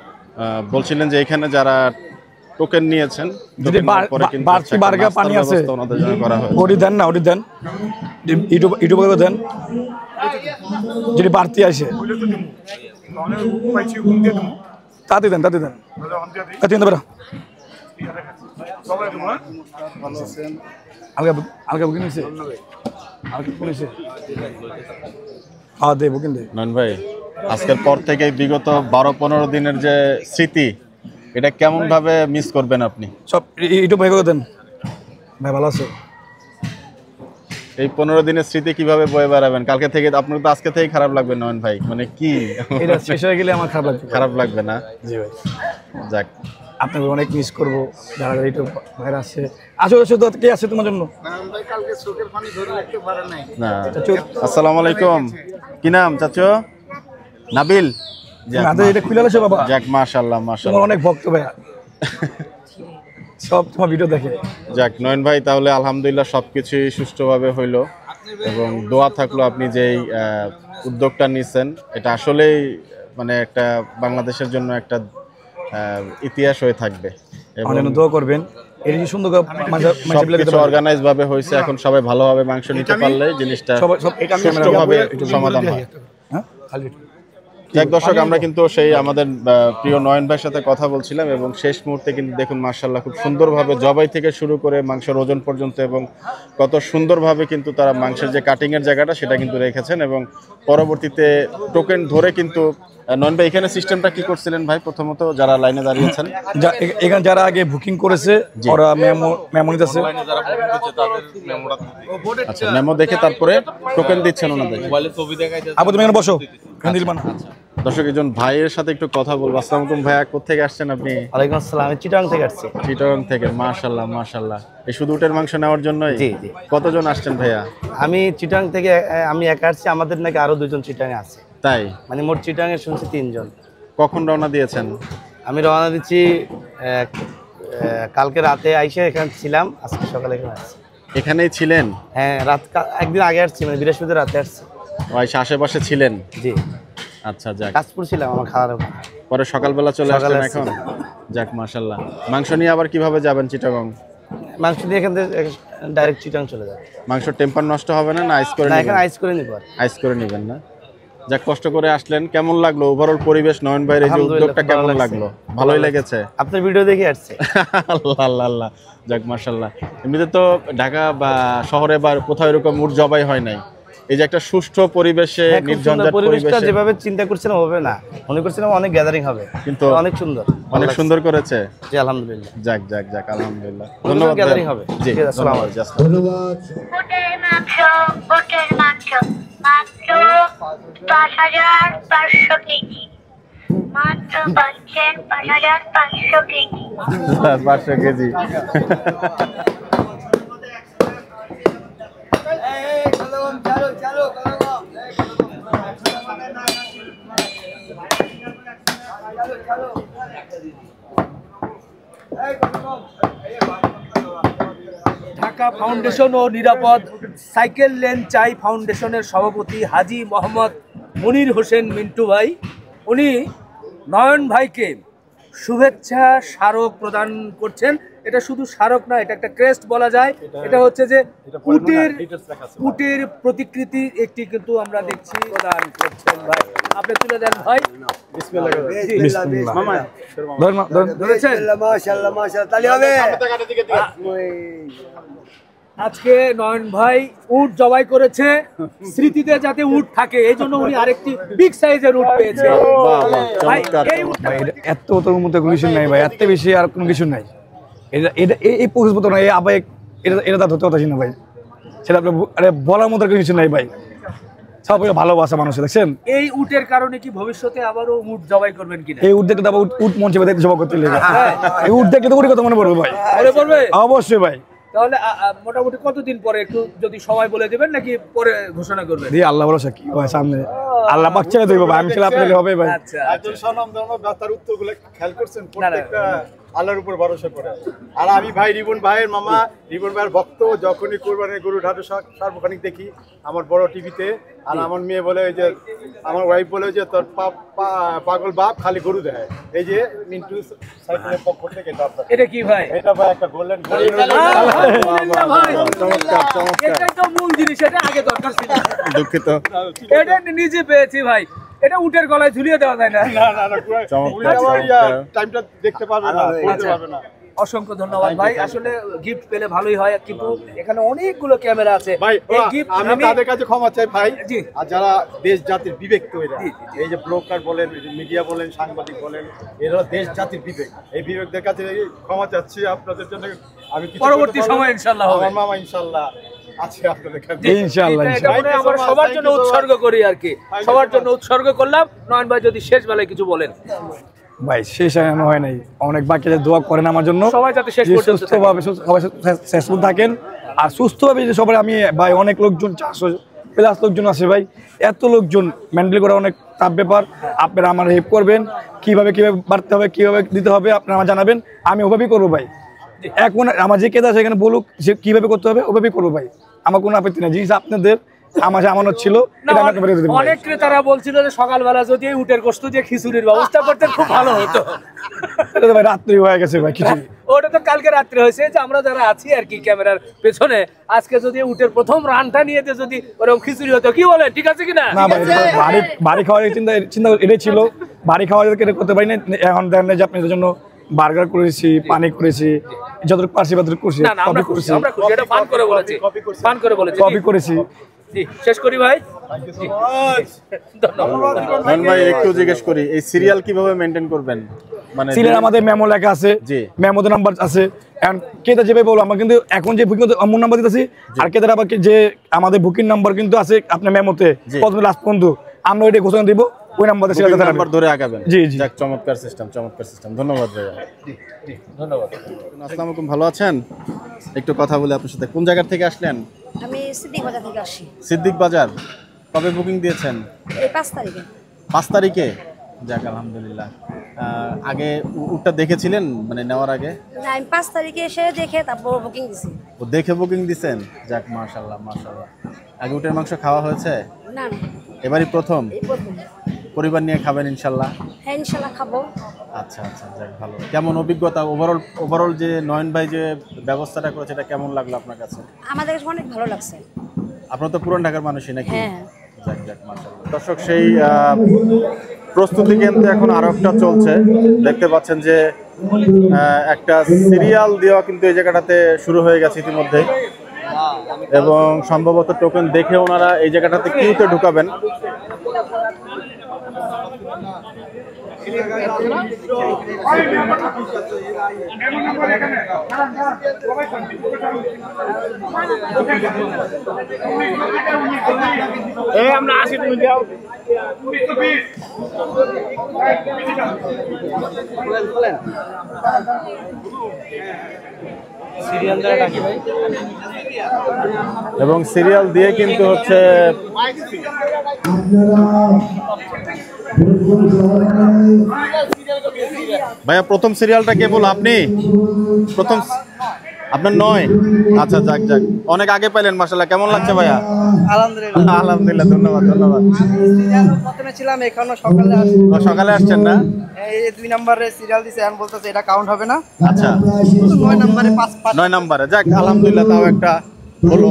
বলছিলেন যে এখানে যারা টোকেন নিয়েছেন যদি বাড়তি বার্গা পানি আছে ওনাদের জন্য করা হয়। ওটি দেন না, ওটি দেন, ইউটিউবে দেন যদি বাড়তি আসে তাতে দেন, তাতে দেন, তাতে দেন। বেড়া আলগা বুকিং হয়েছে, আলগা বুকিং হয়েছে। হ্যাঁ দে বুকিং দে। নয়ন ভাই, আজকের পর থেকে বিগত 12-15 দিনের যে স্মৃতি, এটা কেমন ভাবে মিস করবেন আপনি? সব ইউটিউব ভাই করে দেন ভাই, ভালো আছে। এই 15 দিনের স্মৃতি কিভাবে বয়ে বেড়াবেন? কালকে থেকে আপনার তো আজকে থেকেই খারাপ লাগবে নয়ন ভাই, মানে কি এটা শেষ হয়ে গেলে আমার খারাপ লাগবে। খারাপ লাগবে না? জি ভাই, যাক, আপনাকে অনেক মিস করবো। যারা ইউটিউব ভাইরা আছে, আসো তো কে আছে তোমার জন্য? না। আসসালামু আলাইকুম, কি নাম চাচু? নাবিল। এটা খুলে আলো বাবা। যাক, মাশাআল্লাহ তোমার মাশাআল্লাহ, অনেক ভক্ত ভাইয়া, সব তোমার ভিডিও দেখে। যাক নয়ন ভাই, তাহলে আলহামদুলিল্লাহ সবকিছুই সুষ্ঠুভাবে হইলো এবং দোয়া থাকলো আপনি যেই উদ্যোগটা নিছেন, এটা আসলেই মানে একটা বাংলাদেশের জন্য একটা ইতিহাস হয়ে থাকবে। এবং দোয়া করবেন, এই যে সুন্দর সবকিছু অর্গানাইজ ভাবে হয়েছে। এখন সবাই ভালোভাবে মাংস নিতে পারলে জিনিসটা সুষ্ঠুভাবে সমাধান হয়। যাক দর্শক, আমরা কিন্তু সেই আমাদের প্রিয় নয়ন ভাইয়ের সাথে কথা বলছিলাম এবং শেষ মুহূর্তে কিন্তু দেখুন মাশাআল্লাহ খুব সুন্দরভাবে জবাই থেকে শুরু করে মাংসের ওজন পর্যন্ত এবং কত সুন্দরভাবে কিন্তু তারা মাংসের যে কাটিং এর জায়গাটা সেটা কিন্তু রেখেছেন এবং পরবর্তীতে টোকেন ধরে কিন্তু নয়ন ভাই এখানে সিস্টেমটা কি করছিলেন ভাই? প্রথমত যারা লাইনে দাঁড়িয়েছেন, এখানে যারা আগে বুকিং করেছে ওরা মেমো নিতেছে, আচ্ছা মেমো দেখে তারপরে টোকেন দিচ্ছেন ওনাদের। আপু তুমি এখানে বসো। দর্শক একজন ভাইয়ের সাথে একটু কথা বলবো। আসসালামু আলাইকুম ভাইয়া, কোথেকে আসছেন আপনি? ওয়ালাইকুম আসসালাম, আমি চিটাগাং থেকে আসছি। চিটাগাং থেকে, মাশাআল্লাহ মাশাআল্লাহ। এই শুধু উটের মাংস নেওয়ার জন্যই? জি জি। কতজন আসছেন ভাইয়া? আমি চিটাগাং থেকে আমি একা আসছি, আমাদের নাকি আরো 2 জন চিটাগাং আছে। তাই? মানে মোট চিটাগাং এ শুনছি 3 জন। কখন রওনা দিয়েছেন? আমি রওনা দিচ্ছি কালকে রাতে আইসা এখানে ছিলাম, আজকে সকালে এখানে আসছি। এখানেই ছিলেন? হ্যাঁ, একদিন আগে আসছি, মানে বৃহস্পতিবার রাতে আসছি। আইসা আশেপাশে ছিলেন? জি। আচ্ছা যাক, কাজপুর ছিলাম আমার খাওয়ার পরে সকালবেলা চলে আসলেন এখন? যাক মাশাআল্লাহ। মাংস নিয়ে আবার কিভাবে যাবেন চিটাগং? মাংস দিয়ে এখান থেকে ডাইরেক্ট চিটাগং চলে যাবে। মাংস টেম্পার নষ্ট হবে না? না আইস করে নেবেন? এখানে আইস করে নিব। আইস করে নেবেন না? যাক, কষ্ট করে আসলেন। কেমন লাগলো ওভারঅল পরিবেশ? নয়ন ভাইয়ের এই যে উদ্যোগটা কেমন লাগলো? ভালোই লেগেছে? আপনার ভিডিও দেখে আসছে। আল্লাহ আল্লাহ আল্লাহ, যাক মাশাআল্লাহ। এমনিতে তো ঢাকা বা শহরে বা কোথাও এরকম উট জবাই হয় নাই, এই যে একটা সুষ্ঠু পরিবেশে নির্ঝঞ্ঝাট পরিবেশটা যেভাবে চিন্তা করছিলাম হবে না, মনে করছিলাম অনেক গ্যাদারিং হবে, কিন্তু অনেক সুন্দর, অনেক সুন্দর করেছে। জি আলহামদুলিল্লাহ। যাক যাক যাক আলহামদুলিল্লাহ, ধন্যবাদ। গ্যাদারিং হবে। জি আসসালামু আলাইকুম। ধন্যবাদ। ওটের মাংস মাত্র ৫,৫০০ কেজি, মাত্র পাচ্ছেন ৫,৫০০ কেজি। 500 কেজি। ঢাকা ফাউন্ডেশন ও নিরাপদ সাইকেল লেন চাই ফাউন্ডেশনের সভাপতি হাজী মোহাম্মদ মনির হোসেন মিন্টু ভাই, উনি নয়ন ভাইকে শুভেচ্ছা স্মারক প্রদান করছেন। এটা শুধু স্মারক না, এটা একটা ক্রেস্ট বলা যায়। এটা হচ্ছে যে উটের প্রতিকৃতি একটি কিন্তু আমরা দেখছি প্রদান করছেন ভাই। আপনি তুলে দেন ভাই। আজকে নয়ন ভাই উট জবাই করেছে, স্মৃতিতে যাতে উট থাকে এই জন্য উনি আরেকটি বিগ সাইজের উট পেয়েছে। এত তোর মতো কোনো কিছু নাই ভাই, এত বেশি আর কোনো কিছু নাই। এটা এই পরিস্থিতি না, এই আবেগ এটা তার ধরতে পারছি না ভাই। সেটা আপনার বলার মতো কিছু নাই ভাই। সব ভালোবাসা মানুষের, দেখছেন? এই উটের কারণে কি ভবিষ্যতে আবারও উট জবাই করবেন কিনা? এই উট দেখতে আবার উট মঞ্চে জবাই করতে লেগে এই উট দেখলে তো উটের কথা মনে পড়বে ভাই। অবশ্যই ভাই। তাহলে মোটামুটি কতদিন পরে একটু যদি সময় বলে দেবেন, নাকি পরে ঘোষণা করবেন? দিয়ে আল্লাহ ভরসা, কি হয় সামনে আল্লাহ পাক ছেড়ে দেব ভাই, আমি ছেলে আপনাকে হবে ভাই। আচ্ছা, একজন স্বনামধন্য তার উত্তরগুলো খেয়াল করছেন, প্রত্যেকটা আল্লাহর উপর ভরসা করে। আর আমি ভাই রিবন ভাইয়ের মামা, রিবন ভাইয়ের ভক্ত। যখনই কোরবানির গরু ঢাটু সার্বক্ষণিক দেখি আমার বড় টিভিতে, আর আমার মেয়ে বলে যে, আমার ওয়াইফ বলে যে তোর পাগল বাপ খালি গরু দেয়। এই যে মিন্টু সাইকেলের পক্ষ থেকে এটা কি ভাই? এটা ভাই একটা গোল্ডেন এটাই তো মূল জিনিস, এটা আগে দরকার ছিল। দুঃখিত, এটা নিজে পেয়েছি ভাই। এটা উটের গলায় ঝুলিয়ে দেওয়া যায় না। টাইমটা দেখতে পারবে না, বলতে পারবে না। অসংখ্য ধন্যবাদ ভাই। আসলে গিফট পেলে ভালোই হয়, কিন্তু এখানে অনেকগুলো ক্যামেরা আছে ভাই। এই গিফট আমি তাদের কাছে ক্ষমা চাই ভাই। জি। আর যারা দেশ জাতির বিবেক তৈরি, এই যে ব্লগার বলেন, মিডিয়া বলেন, সাংবাদিক বলেন, এরা দেশ জাতির বিবেক। এই বিবেকদের কাছে ক্ষমা চাচ্ছি আপনাদের জন্য। আমি পরবর্তী সময় ইনশাআল্লাহ হবে। আমার মামা ইনশাআল্লাহ আছে আপনাদের কাছে ইনশাআল্লাহ। এটা মনে আমরা সবার জন্য উৎসর্গ করি আর কি, সবার জন্য উৎসর্গ করলাম। নয়ন ভাই যদি শেষ বেলায় কিছু বলেন। ভাই শেষ এখনো হয় নাই, অনেক বাকি আছে, দোয়া করেন আমার জন্য সবাই যাতে শেষ পর্যন্ত সুস্থভাবে সুস্থ থাকেন। আর সুস্থভাবে যে সবাই, আমি ভাই অনেক লোকজন 400+ লোকজন আছে ভাই, এত লোকজন মেন্টেল করা অনেক টাফ ব্যাপার। আপনারা আমার হেল্প করবেন, কিভাবে বাড়তে হবে, কিভাবে দিতে হবে আপনারা আমার জানাবেন, আমি ওভাবেই করবো ভাই। এখন আমার যে কেদা সেখানে বলুক যে কিভাবে করতে হবে, ওভাবেই করবো ভাই। আমার কোনো আপত্তি নেই। জিনিস আপনাদের আমার আমানত ছিল, না, এটা আমি আপনাকে বলে দিতে পারি। অনেক ক্রেতারা বলছিল যে সকালবেলা যদি এই উটের গোশত দিয়ে খিচুড়ির ব্যবস্থা করতেন খুব ভালো হতো। এটা তো ভাই রাত্রি হয়ে গেছে ভাই কিছু। ওটা তো কালকে রাত্রে হয়েছে, যে আমরা যারা আছি আর কি ক্যামেরার পেছনে, আজকে যদি উটের প্রথম রানটা নিয়ে যদি ওরকম খিচুড়ি হতো, কি বলে ঠিক আছে কিনা? না ভাই বাড়ি খাওয়ার চিন্তা এটাই ছিল, বাড়ি খাওয়া কেটে করতে পারি না। এখন দেখেন যে আপনাদের জন্য বার্গার করেছি, পানি করেছি, যতটুকু পারছি ততটুকু করছি, না, আমরা খুশি, আমরা খুশি, এটা ফান করে বলেছি, ফান করে বলেছি, কপি করেছি। জি, শেষ করি ভাই। নয়ন ভাই একটু জিজ্ঞেস করি, এই সিরিয়াল কিভাবে মেইনটেইন করবেন? মানে সিরিয়াল আমাদের মেমো লেখা আছে, মেমোতে নাম্বার আছে, এন্ড কেটা যেভাবে বলো আমরা কিন্তু এখন যে বুকিং অমন নাম্বার দিতেছি, আর কেটার আবার যে আমাদের বুকিং নাম্বার কিন্তু আছে আপনার মেমোতে প্রথমে লাস্ট পর্যন্ত, আমরা ওইটা ঘোষণা দিব, ওই নাম্বারে সিরিয়াল নাম্বার ধরে আগাবেন। জি জি, যাক, চমৎকার সিস্টেম, চমৎকার সিস্টেম। ধন্যবাদ ভাইয়া। জি জি, ধন্যবাদ। আসসালামু আলাইকুম, ভালো আছেন? একটু কথা বলি আপনার সাথে। কোন জায়গা থেকে আসলেন? আমি সিদ্দিক বাজার থেকে আসি। সিদ্দিক বাজার। কবে বুকিং দিয়েছেন? এই 5 তারিখে। 5 তারিখে? যাক, আলহামদুলিল্লাহ। আগে উটটা দেখেছিলেন মানে নেওয়ার আগে? না, আমি 5 তারিখে এসে দেখে তারপর বুকিং দিছি। ও দেখে বুকিং দিছেন? যাক, মাশাআল্লাহ মাশাআল্লাহ। আগে উটের মাংস খাওয়া হয়েছে? না না, এবারই প্রথম? এই প্রথম। পরিবার নিয়ে খাবেন ইনশাআল্লাহ? হ্যাঁ ইনশাআল্লাহ খাবো। আচ্ছা আচ্ছা, যাক ভালো। কেমন অভিজ্ঞতা ওভারঅল যে নয়ন ভাই যে ব্যবস্থাটা করেছে, এটা কেমন লাগলো আপনার কাছে? আমাদের কাছে অনেক ভালো লাগছে। আপনারা তো পুরান ঢাকার মানুষই নাকি? হ্যাঁ। যাক যাক, মাশাআল্লাহ। দর্শক, সেই প্রস্তুতি কিন্তু এখন আরো একটা চলছে। দেখতে পাচ্ছেন যে একটা সিরিয়াল দেওয়া কিন্তু এই জায়গাটাতে শুরু হয়ে গেছে ইতিমধ্যে, এবং সম্ভবত টোকেন দেখে ওনারা এই জায়গাটাতে কিউতে ঢুকাবেন। আমরা আসি, তুমি যাও। এবং সিরিয়াল দিয়ে কিন্তু হচ্ছে ভাইয়া প্রথম সিরিয়ালটা কে বলো? আপনি প্রথম? আপনার নয়? আচ্ছা, যাক যাক, অনেক আগে পাইলেন মাশাআল্লাহ। কেমন লাগছে ভাইয়া? আলহামদুলিল্লাহ। আলহামদুলিল্লাহ, ধন্যবাদ ধন্যবাদ। প্রথমে ছিলাম, এখনো সকালে আসছি। সকালে আসছেন না? এই 2 নম্বরে সিরিয়াল দিছে, এখন বলতেছে এটা কাউন্ট হবে না। আচ্ছা, 9 নম্বরে 5 9 নম্বরে। যাক, আলহামদুলিল্লাহ, তাও একটা হলো।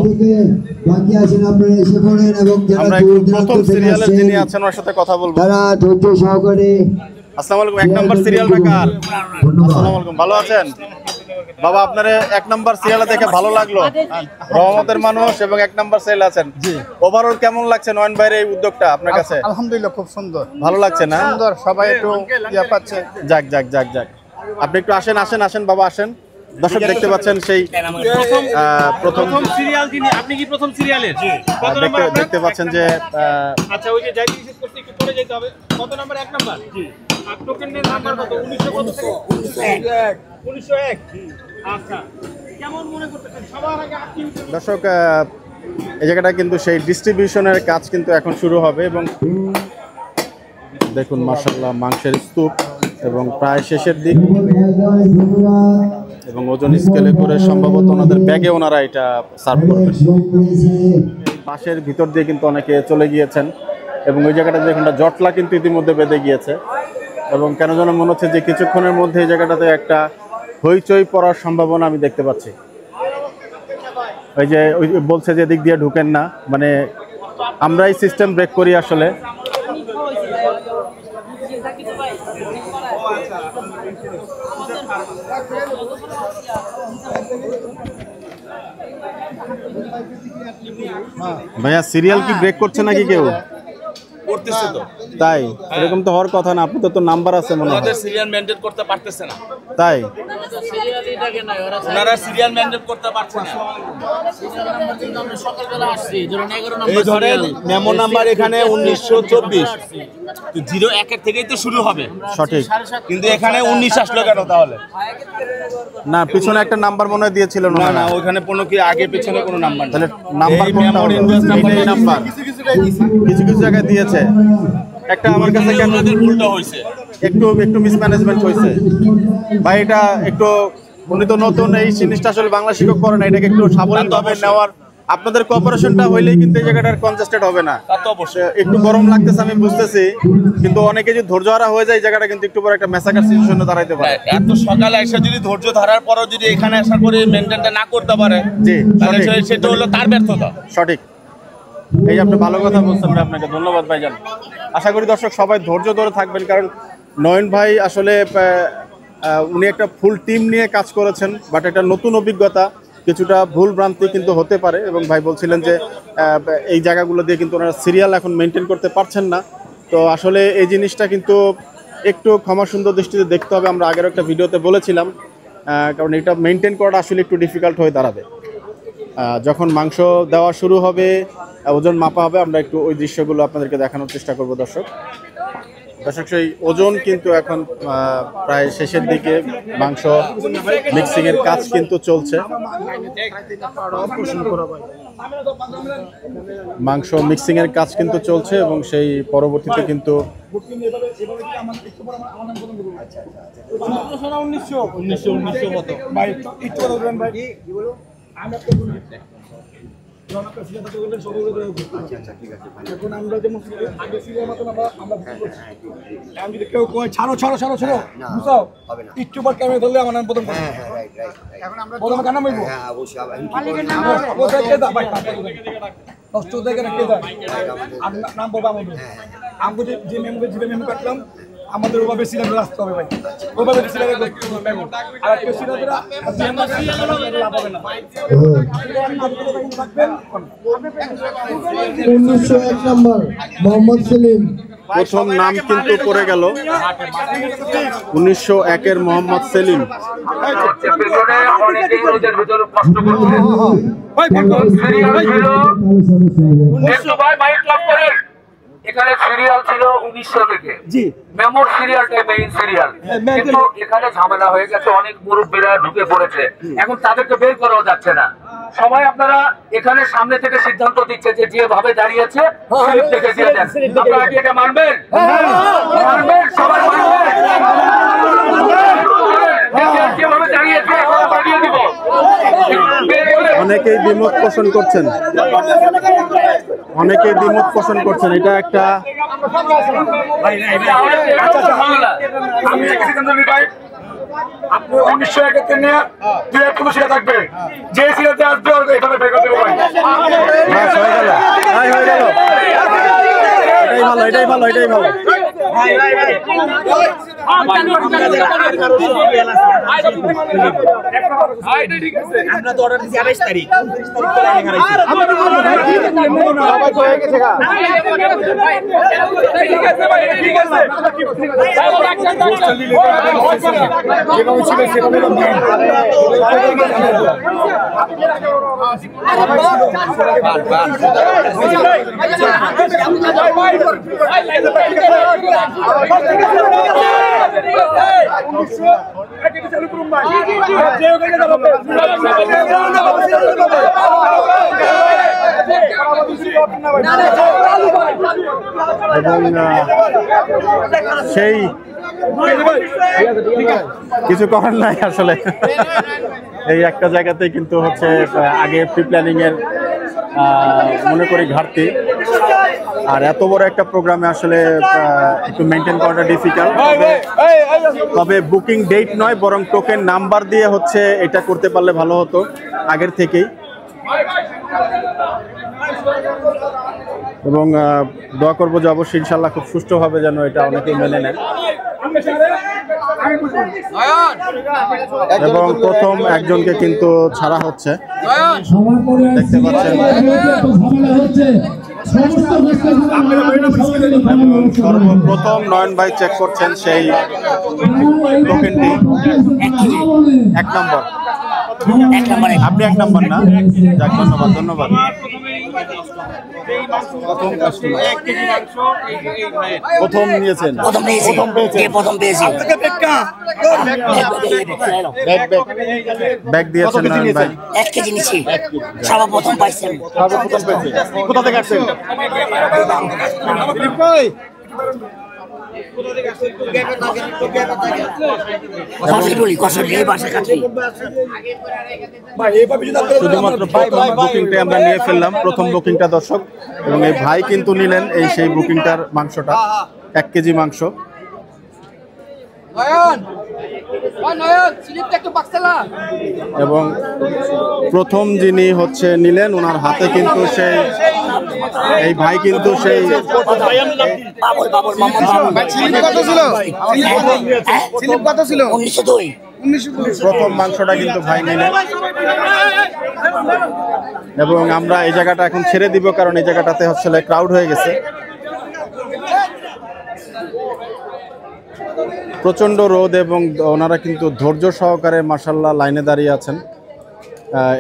বাকি আছেন আপনারা এসে পড়েন, এবং আমরা একটু প্রথম সিরিয়ালের যিনি আছেন ওর সাথে কথা বলবো। তারা ধৈর্য সহকারে। আসসালামু আলাইকুম। 1 নম্বর সিরিয়ালটা কার? আসসালামু আলাইকুম, ভালো আছেন বাবা? আপনার 1 নম্বর সিরিয়ালে দেখে ভালো লাগলো, রহমতের মানুষ এবং 1 নম্বর সিরিয়াল আছেন। জি, ওভারঅল কেমন লাগছে নয়ন ভাইয়ের এই উদ্যোগটা আপনার কাছে? আলহামদুলিল্লাহ, খুব সুন্দর, ভালো লাগছে না? সুন্দর, সবাই একটু ইয়া পাচ্ছে। যাক যাক যাক যাক, আপনি একটু আসেন আসেন আসেন বাবা, আসেন। দর্শক দেখতে পাচ্ছেন সেই প্রথম সিরিয়াল তিনি। আপনি কি প্রথম সিরিয়ালের? কত নাম্বার? দেখতে পাচ্ছেন যে আচ্ছা, ওই যে যাই রিসিভ করতে একটু পরে যেতে হবে। কত নাম্বার? 1 নাম্বার। জি। আর টোকেনের নাম্বার কত? 1900 কত থেকে? 1901। আচ্ছা, কেমন মনে করতেছেন? সবার আগে আপনি। দর্শক, এই জায়গাটা কিন্তু সেই ডিস্ট্রিবিউশনের কাজ কিন্তু এখন শুরু হবে, এবং দেখুন মাশাআল্লাহ মাংসের স্তূপ এবং প্রায় শেষের দিক, এবং ওজন স্কেলে করে সম্ভবত ওনাদের ব্যাগে ওনারা এটা সার্ভ করবেন। পাশের ভিতর দিয়ে কিন্তু অনেকে চলে গিয়েছেন, এবং ওই জায়গাটা দেখুন জটলা কিন্তু ইতিমধ্যে বেঁধে গিয়েছে, এবং কেন যেন মনে হচ্ছে যে কিছুক্ষণের মধ্যে এই জায়গাটাতে একটা হইচই পড়ার সম্ভাবনা আমি দেখতে পাচ্ছি। ওই যে বলছে যে দিক দিয়ে ঢুকেন না, মানে আমরাই সিস্টেম ব্রেক করি আসলে। ভাইয়া সিরিয়াল কি ব্রেক করছে নাকি কেউ? করতেছে তো। তাই? এরকম তো হওয়ার কথা না, আপনাদের তো নাম্বার আছে মনে হয়। ওনাদের সিরিয়াল মেইনটেইন করতে পারতেছে না। তাই? ওনারা সিরিয়াল মেইনটেইন করতে পারছে না। এই ধরেন মেমো নাম্বার এখানে 1924, 01 এর থেকেই তো শুরু হবে। সঠিক, কিন্তু এখানে 19 আসলো কেন তাহলে? না, পিছনে একটা নাম্বার মনে হয় দিয়েছিল না? না, ওখানে কোনো কি আগে পেছনে কোনো নাম্বার নেই। তাহলে নাম্বার কোনটা? এই নাম্বার কিছু কিছু জায়গায় দিয়েছে। একটা আমার কাছে কেন ভুলটা হয়েছে, একটু মিসম্যানেজমেন্ট হয়েছে ভাই। এটা একটু, উনি তো নতুন, এই জিনিসটা আসলে বাংলা শিক্ষক করে না, এটাকে একটু স্বাবলম্বীভাবে নেওয়ার আপনাদের কোঅপারেশনটা হইলেই কিন্তু এই জায়গাটার কনজেস্টেড হবে না। তা তো অবশ্যই। একটু গরম লাগতেছে আমি বুঝতেছি, কিন্তু অনেকে যদি ধৈর্য হারা হয়ে যায় এই জায়গাটা কিন্তু একটু বড় একটা মেসাকার সিচুয়েশনে দাঁড়াইতে পারে। এত সকালে এসে যদি ধৈর্য ধরার পরও যদি এখানে আসার পরে মেনটেনটা না করতে পারে, জি তাহলে সেটা হলো তার ব্যর্থতা। সঠিক, এই আপনি ভালো কথা বলছেন, আপনাকে ধন্যবাদ ভাইজান। আশা করি দর্শক সবাই ধৈর্য ধরে থাকবেন, কারণ নয়ন ভাই আসলে উনি একটা ফুল টিম নিয়ে কাজ করেছেন, বাট একটা নতুন অভিজ্ঞতা, কিছুটা ভুল ভ্রান্তি কিন্তু হতে পারে। এবং ভাই বলছিলেন যে এই জায়গাগুলো দিয়ে কিন্তু ওনারা সিরিয়াল এখন মেনটেন করতে পারছেন না। তো আসলে এই জিনিসটা কিন্তু একটু ক্ষমা সুন্দর দৃষ্টিতে দেখতে হবে। আমরা আগের একটা ভিডিওতে বলেছিলাম, কারণ এটা মেনটেন করাটা আসলে একটু ডিফিকাল্ট হয়ে দাঁড়াবে। যখন মাংস দেওয়া শুরু হবে, ওজন মাপা হবে, আমরা একটু ওই দৃশ্যগুলো আপনাদেরকে দেখানোর চেষ্টা করব। দর্শক সেই ওজন কিন্তু এখন প্রায় শেষের দিকে, মাংস মিক্সিংয়ের কাজ কিন্তু চলছে। মাংস মিক্সিংয়ের কাজ কিন্তু চলছে এবং সেই পরবর্তীতে কিন্তু ছাড়ো ছাড়ো ছাড়ো ছাড়ো বুঝাও একটু পর ক্যামেরা ধরলে আমার নাম প্রথম প্রথম কান্না মাইবো কষ্ট দেখে না কে যায় নাম বলবো আমাদের আমাকে যে মেমো কাটলাম আমাদের ওভাবে সিলিন্ডার আসতে হবে ভাই, ওভাবে সিলিন্ডার আর কেউ সিলিন্ডার লাভ হবে না। 1901 নম্বর মোহাম্মদ সেলিম, প্রথম নাম কিন্তু পড়ে গেল 1901-এর মোহাম্মদ সেলিম। এখানে সিরিয়াল ছিল 1900 থেকে, জি মেমোর সিরিয়ালটা মেইন সিরিয়াল, কিন্তু এখানে ঝামেলা হয়ে গেছে, অনেক মুরব্বীরা ঢুকে পড়েছে, এখন তাদেরকে বের করাও যাচ্ছে না। সবাই আপনারা এখানে সামনে থেকে সিদ্ধান্ত দিচ্ছে যে যেভাবে দাঁড়িয়েছে স্লিপ থেকে দিয়ে দেন। আপনারা কি এটা মানবেন? মানবেন? সবাই মানবেন? যেভাবে দাঁড়িয়েছে দাঁড়িয়ে দিব। অনেকেই দ্বিমত পোষণ করছেন, অনেকেই দ্বিমত পোষণ করছেন। এটা একটা আপনি 1901 নিয়ে দুই এক কোনো সিরা থাকবে, যে সিরাতে আসবে ওর এখানে বের করে দেবো ভাই। হয়ে গেল, এটাই ভালো, এটাই ভালো, এটাই ভালো। আমরা তো অর্ডার দিচ্ছি 28 তারিখ, 29 সেই কিছু করার নাই আসলে। এই একটা জায়গাতে কিন্তু হচ্ছে আগে প্রি প্ল্যানিং এর মনে করি ঘাটতি, আর এত বড় একটা প্রোগ্রামে আসলে একটু মেনটেন করাটা ডিফিকাল্ট। তবে বুকিং ডেট নয়, বরং টোকেন নাম্বার দিয়ে হচ্ছে এটা করতে পারলে ভালো হতো আগের থেকেই। এবং দোয়া করবো যে অবশ্যই ইনশাল্লাহ খুব সুষ্ঠুভাবে যেন এটা অনেকেই মেনে নেন। এবং প্রথম একজনকে কিন্তু ছাড়া হচ্ছে, দেখতে পাচ্ছেন। সর্বপ্রথম নয়ন ভাই চেক করছেন সেই টোকেনটি, 1 নম্বর। আপনি 1 নম্বর না? যাক, ধন্যবাদ ধন্যবাদ। প্রথম নিয়েছেন, প্রথম পেয়েছি। ব্যাগ দিয়েছেন নয়ন ভাই, 1 কেজি নিচ্ছি, সর্বপ্রথম পাইছেন। সর্বপ্রথম পেয়েছি। কোথা থেকে আসছেন? শুধুমাত্র প্রথম বুকিংটা আমরা নিয়ে ফেললাম, প্রথম বুকিংটা দর্শক, এবং এই ভাই কিন্তু নিলেন এই সেই বুকিংটার মাংসটা, 1 কেজি মাংস। এবং প্রথম যিনি হচ্ছে নিলেন, ওনার হাতে কিন্তু সেই এই ভাই কিন্তু সেই প্রথম মাংসটা কিন্তু ভাই নিলেন। এবং আমরা এই জায়গাটা এখন ছেড়ে দিব, কারণ এই জায়গাটাতে হচ্ছে ক্রাউড হয়ে গেছে, প্রচন্ড রোদ, এবং ওনারা কিন্তু ধৈর্য সহকারে মাশাআল্লাহ লাইনে দাঁড়িয়ে আছেন।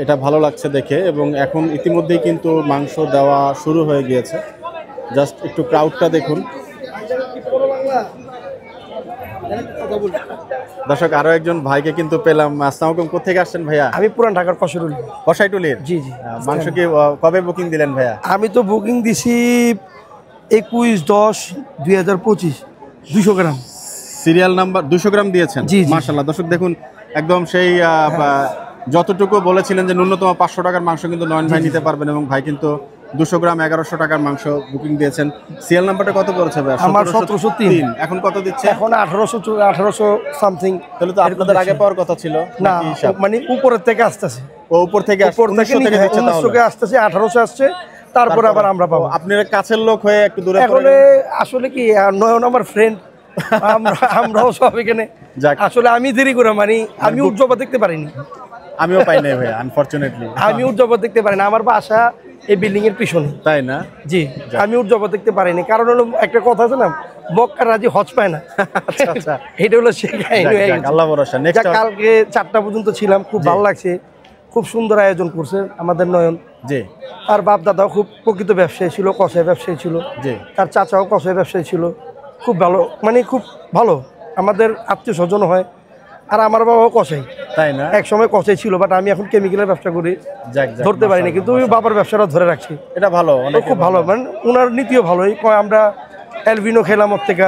এটা ভালো লাগছে দেখে। এবং এখন ইতিমধ্যেই কিন্তু মাংস দেওয়া শুরু হয়ে গিয়েছে। জাস্ট একটু ক্রাউডটা দেখুন দর্শক। আরো একজন ভাইকে কিন্তু পেলাম। আসসালামু আলাইকুম, কোথেকে আসছেন ভাইয়া? আমি পুরান ঢাকার কসাইটুলির। জি জি। মাংস কি কবে বুকিং দিলেন ভাইয়া? আমি তো বুকিং দিছি 21/10/2025, 200 গ্রাম। সিরিয়াল নাম্বার 200 গ্রাম দিয়েছেন? মাশাআল্লাহ। দর্শক দেখুন, একদম সেই যতটুকু বলেছিলেন যে ন্যূনতম 500 টাকার মাংস কিন্তু নয়ন ভাই নিতে পারবেন, এবং ভাই কিন্তু 200 গ্রাম 1100 টাকার মাংস বুকিং দিয়েছেন। সিরিয়াল নাম্বারটা কত পড়েছে ভাই? আমার 1703। এখন কত দিচ্ছে? এখন 1800 সামথিং। তাহলে তো আপনাদের আগে পাওয়ার কথা ছিল না, মানে উপরের থেকে আসতেছে। ও উপর থেকে আসছে, 1900 থেকে দিচ্ছে, 1900 আসতেছে, 1800 আসছে, তারপরে আবার আমরা পাবো। আপনার কাছের লোক হয়ে একটু দূরে এখন আসলে কি নয়ন আমার ফ্রেন্ড, আমরাও সব এখানে। আসলে আমি দেরি করে, মানে আমি উজ্জ্বল দেখতে পারিনি। আমিও পাই নাই ভাই, আনফরচুনেটলি। আমি উজ্জ্বল দেখতে পারিনি, আমার বাসা এই বিল্ডিং এর পিছনে। তাই না? জি, আমি উজ্জ্বল দেখতে পারিনি। কারণ হলো একটা কথা আছে না, মক্কা রাজি হজ পায় না। আচ্ছা, এটা হলো সেই কাহিনী। আল্লাহ ভরসা। কালকে 4টা পর্যন্ত ছিলাম, খুব ভালো লাগছে, খুব সুন্দর আয়োজন করছে আমাদের নয়ন। জি। তার বাপ দাদাও খুব প্রকৃত ব্যবসায়ী ছিল, কষাই ব্যবসায়ী ছিল। জি। তার চাচাও কষাই ব্যবসায়ী ছিল, খুব ভালো, মানে খুব ভালো। আমাদের আত্মীয় স্বজন হয়। আর আমার বাবাও কষাই। তাই না? এক সময় কষাই ছিল, বাট আমি এখন কেমিক্যালের ব্যবসা করি, ধরতে পারিনি, কিন্তু ওই বাবার ব্যবসাটা ধরে রাখছি। এটা ভালো, খুব ভালো, মানে ওনার নীতিও ভালোই। আমরা অ্যালবিনো খেলাম ওর থেকে।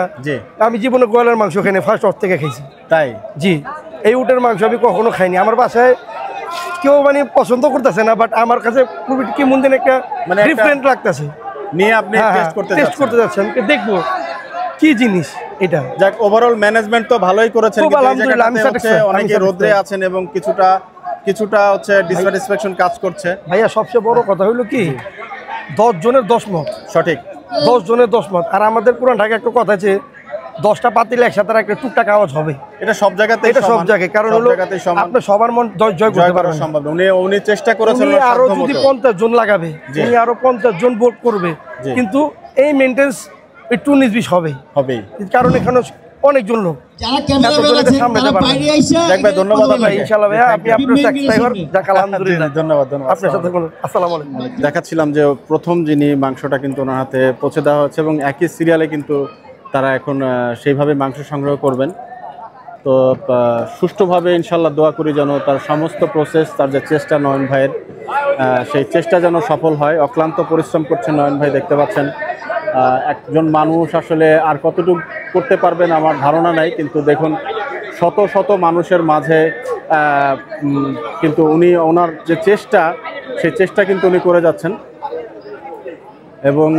আমি জীবনে গোয়ালের মাংস খাইনি, ফার্স্ট ওর থেকে খাইছি। তাই? জি। এই উটের মাংস আমি কখনো খাইনি। আমার বাসায় কেউ মানে পছন্দ করতেছে না, বাট আমার কাছে খুবই কেমন দিন একটা ডিফারেন্ট লাগতেছে। নিয়ে আপনি টেস্ট করতে যাচ্ছেন, দেখবো কি জিনিস এটা। যাক, ওভারঅল ম্যানেজমেন্ট তো ভালোই করেছেন। আলহামদুলিল্লাহ, আমি স্যাটিসফাইড। অনেকে রোদে আছেন এবং কিছুটা হচ্ছে ডিসস্যাটিসফ্যাকশন কাজ করছে। ভাইয়া সবচেয়ে বড় কথা হলো কি, 10 জনের 10 মত। সঠিক, 10 জনের 10 মত। আর আমাদের পুরান ঢাকা একটা কথা আছে, 10টা পাতিলে একসাথে একটা টুকটাক আওয়াজ হবে। এটা সব জায়গাতে, এটা সব জায়গায়। কারণ হলো আপনি সবার মন জয় করতে পারবেন সম্ভব। উনি চেষ্টা করেছেন, আরো যদি 50 জন লাগাবে, উনি আরো 50 জন ভোট করবে, কিন্তু এই মেইনটেন্স একটু নির্বিষ হবে। কারণ এখানে অনেকজন লোক। দেখাচ্ছিলাম যে প্রথম যিনি মাংসটা কিন্তু ওনার হাতে পৌঁছে দেওয়া হচ্ছে, এবং একই সিরিয়ালে কিন্তু তারা এখন সেইভাবে মাংস সংগ্রহ করবেন। তো সুষ্ঠুভাবে ইনশাল্লাহ দোয়া করি যেন তার সমস্ত প্রসেস, তার যে চেষ্টা নয়ন ভাইয়ের, সেই চেষ্টা যেন সফল হয়। অক্লান্ত পরিশ্রম করছেন নয়ন ভাই, দেখতে পাচ্ছেন। একজন মানুষ আসলে আর কতটুকু করতে পারবেন আমার ধারণা নাই, কিন্তু দেখুন শত শত মানুষের মাঝে কিন্তু উনি ওনার যে চেষ্টা, সেই চেষ্টা কিন্তু উনি করে যাচ্ছেন। এবং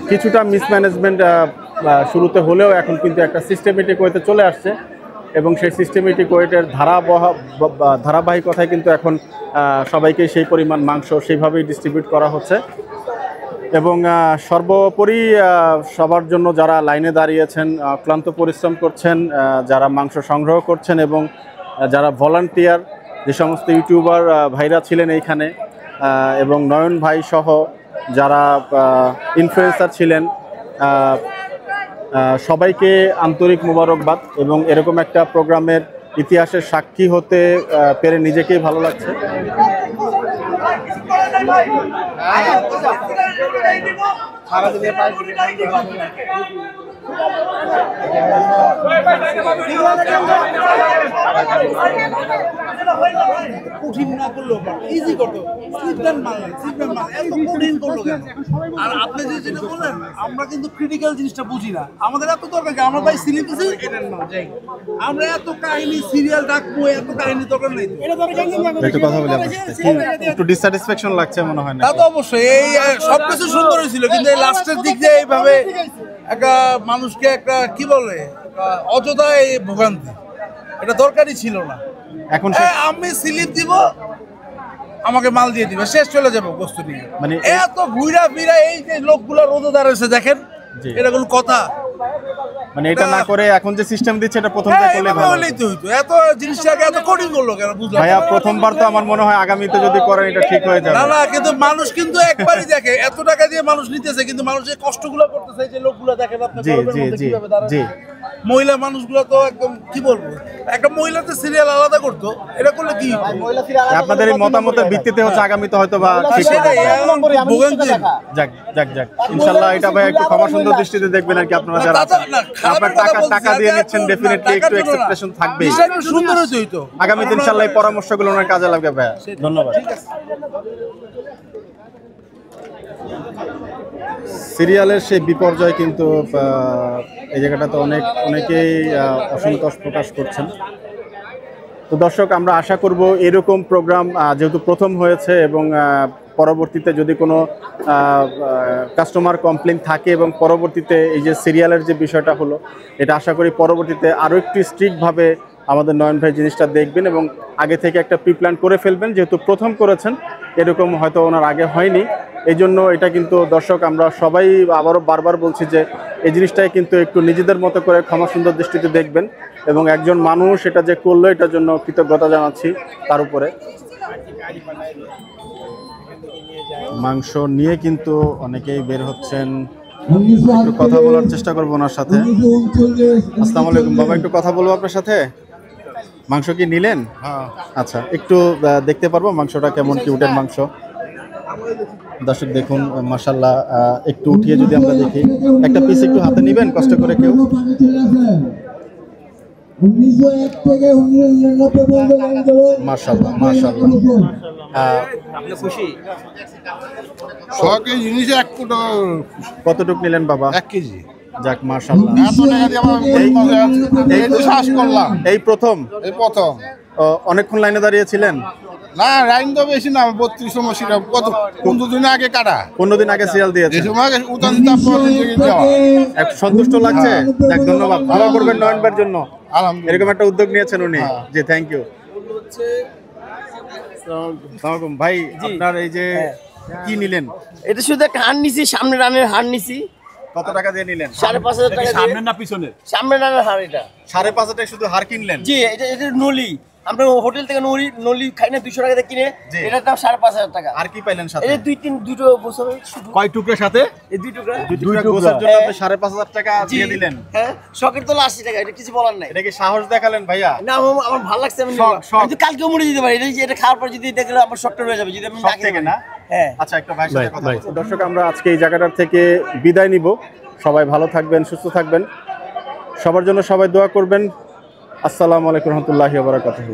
কিছুটা মিসম্যানেজমেন্ট শুরুতে হলেও এখন কিন্তু একটা সিস্টেমেটিক ওয়েতে চলে আসছে, এবং সেই সিস্টেমেটিক ওয়েটের ধারাবাহিকতায় কিন্তু এখন সবাইকে সেই পরিমাণ মাংস সেইভাবেই ডিস্ট্রিবিউট করা হচ্ছে। এবং সর্বোপরি সবার জন্য যারা লাইনে দাঁড়িয়েছেন, ক্লান্ত পরিশ্রম করছেন, যারা মাংস সংগ্রহ করছেন, এবং যারা ভলান্টিয়ার, যে সমস্ত ইউটিউবার ভাইরা ছিলেন এইখানে, এবং নয়ন ভাই সহ যারা ইনফ্লুয়েন্সার ছিলেন, সবাইকে আন্তরিক মোবারকবাদ। এবং এরকম একটা প্রোগ্রামের ইতিহাসের সাক্ষী হতে পেরে নিজেকেই ভালো লাগছে। কঠিন না করলেও ইজি করতো স্লিপম্যান মাল এত কঠিন করলো কেন? আর আপনি যেটা বললেন আমরা কিন্তু ক্রিটিক্যাল জিনিসটা বুঝি না, আমাদের এত দরকার কি? আমরা ভাই সিলিপ দিছি এটার না যাই, আমরা এত কাহিনী সিরিয়াল ডাকবো, এত কাহিনী দরকার নেই। একটু কথা বলি আপনার সাথে। একটু ডিসস্যাটিসফ্যাকশন লাগছে মনে হয় না? তা তো অবশ্যই, এই সবকিছু সুন্দর হয়েছিল, কিন্তু এই লাস্টের দিক দিয়ে এইভাবে একটা মানুষকে একটা কি বলে অযথা এই ভোগান্তি, এটা দরকারই ছিল না। এখন আমি স্লিপ দিব, আমাকে মাল দিয়ে দিবে, শেষ চলে যাবে বস্তু নিয়ে। মানে এত ঘুরা ফিরা এই যে লোকগুলো রোদে দাঁড়াচ্ছে দেখেন, এটা কোনো কথা? মানে এটা না করে এখন যে সিস্টেম দিচ্ছে এটা প্রথম থেকে করলে ভালো হইতো। এত জিনিসটাকে এত কঠিন করলো কেন বুঝলাম ভাইয়া? প্রথমবার তো আমার মনে হয় আগামীতে যদি করেন এটা ঠিক হয়ে যাবে। না না, কিন্তু মানুষ কিন্তু একবারই দেখে, এত টাকা দিয়ে মানুষ নিতেছে, কিন্তু মানুষের কষ্টগুলো করতেছে, যে লোকগুলো দেখেন আপনি কিভাবে দাঁড়ায়। মহিলা মানুষগুলো তো একদম কি বলবো, একটা মহিলাতে সিরিয়াল আলাদা করতো, এটা করলে কি? আপনাদের এই মতামতের ভিত্তিতে হচ্ছে আগামীতে হয়তো বা ঠিক হবে। যাক যাক যাক, ইনশাআল্লাহ এটা ভাই একটু ক্ষমা সুন্দর দৃষ্টিতে দেখবেন আর কি। আপনারা যারা আপনার টাকা দিয়ে নিচ্ছেন, ডেফিনেটলি একটু এক্সপেকটেশন থাকবে। সুন্দর হইতো আগামীতে ইনশাআল্লাহ এই পরামর্শগুলো ওনার কাজে লাগবে ভাইয়া। ধন্যবাদ। সিরিয়ালের সেই বিপর্যয় কিন্তু এই জায়গাটাতে অনেকেই অসন্তোষ প্রকাশ করছেন। তো দর্শক, আমরা আশা করব এরকম প্রোগ্রাম যেহেতু প্রথম হয়েছে এবং পরবর্তীতে যদি কোনো কাস্টমার কমপ্লেন থাকে এবং পরবর্তীতে এই যে সিরিয়ালের যে বিষয়টা হলো, এটা আশা করি পরবর্তীতে আরও একটু স্ট্রিক্টভাবে আমাদের নয়ন ভাই জিনিসটা দেখবেন এবং আগে থেকে একটা প্রি প্ল্যান করে ফেলবেন। যেহেতু প্রথম করেছেন, এরকম হয়তো ওনার আগে হয়নি, এই জন্য এটা কিন্তু দর্শক আমরা সবাই আবারও বারবার বলছি যে এই জিনিসটাই কিন্তু একটু নিজেদের মতো করে ক্ষমা সুন্দর দৃষ্টিতে দেখবেন এবং একজন মানুষ এটা যে করলো এটার জন্য কৃতজ্ঞতা জানাচ্ছি। তার উপরে মাংস নিয়ে কিন্তু অনেকেই বের হচ্ছেন, একটু কথা বলার চেষ্টা করবো ওনার সাথে। আসসালামু আলাইকুম বাবা, একটু কথা বলবো আপনার সাথে। মাংস কি নিলেন? আচ্ছা, একটু দেখতে পারবো মাংসটা কেমন, কি উটের মাংস? দর্শক দেখুন, মাশাআল্লাহ, একটু উঠিয়ে যদি আমরা দেখি, একটা পিস একটু হাতে নেবেন কষ্ট করে কেউ। 1901 থেকে 1999 মাশাআল্লাহ মাশাআল্লাহ। আপনি খুশি? 100 কেজি জিনিস কতটুকু নিলেন বাবা? 1 কেজি। যাক মাশাআল্লাহ। এত টাকা দিয়ে আমরা এই তো শ্বাস করলাম। এই প্রথম? এই প্রথম। অনেকক্ষণ লাইনে দাঁড়িয়েছিলেন? না, লাইন তো বেশি না, 32 সময় ছিল। কত 15 দিন আগে কাটা। 15 দিন আগে সিরিয়াল দিয়েছে। এই সময় উতান দিতাম দেওয়া। একটু সন্তুষ্ট লাগছে? যাক, ধন্যবাদ। ভালো করবেন নয়ন ভাইয়ের জন্য, আলহামদুলিল্লাহ, এরকম একটা উদ্যোগ নিয়েছেন উনি। জি, থ্যাংক ইউ। আসসালামু ভাই, আপনার এই যে কি নিলেন? এটা শুধু একটা হাড় নিছি, সামনে রানের হাড় নিছি। কত টাকা দিয়ে নিলেন? 5,500 টাকা। সামনের না পিছনের? সামনের রানের হাড় এটা। 5,500 টাকা শুধু হাড় কিনলেন? জি, এটা নলি। আমরা হোটেল থেকে নলি খাই না 200 টাকা দিয়ে কিনে, এটার দাম 5,500 টাকা। আর কি পাইলেন সাথে? এই দুটো বছর শুধু। কয় টুকরার সাথে? এই দুই টুকরা। দুই টুকরার জন্য আপনি 5,500 টাকা দিয়ে দিলেন? হ্যাঁ, শখের তোলা 80 টাকা, এটা কিছু বলার নাই। এটা কি সাহস দেখালেন ভাইয়া? না, আমার ভালো লাগছে, আমি কিন্তু কালকেও মরে যেতে পারি। এটা খাওয়ার পর যদি দেখলে আমার শখটা রয়ে যাবে, যদি আমি শখ থেকে না। হ্যাঁ, আচ্ছা, একটা ভাইয়ের সাথে কথা বলবো। দর্শক, আমরা আজকে এই জায়গাটার থেকে বিদায় নিব। সবাই ভালো থাকবেন, সুস্থ থাকবেন, সবার জন্য সবাই দোয়া করবেন। আসসালামু আলাইকুম রহমতুল্লাহি ওয়া বারাকাতুহু।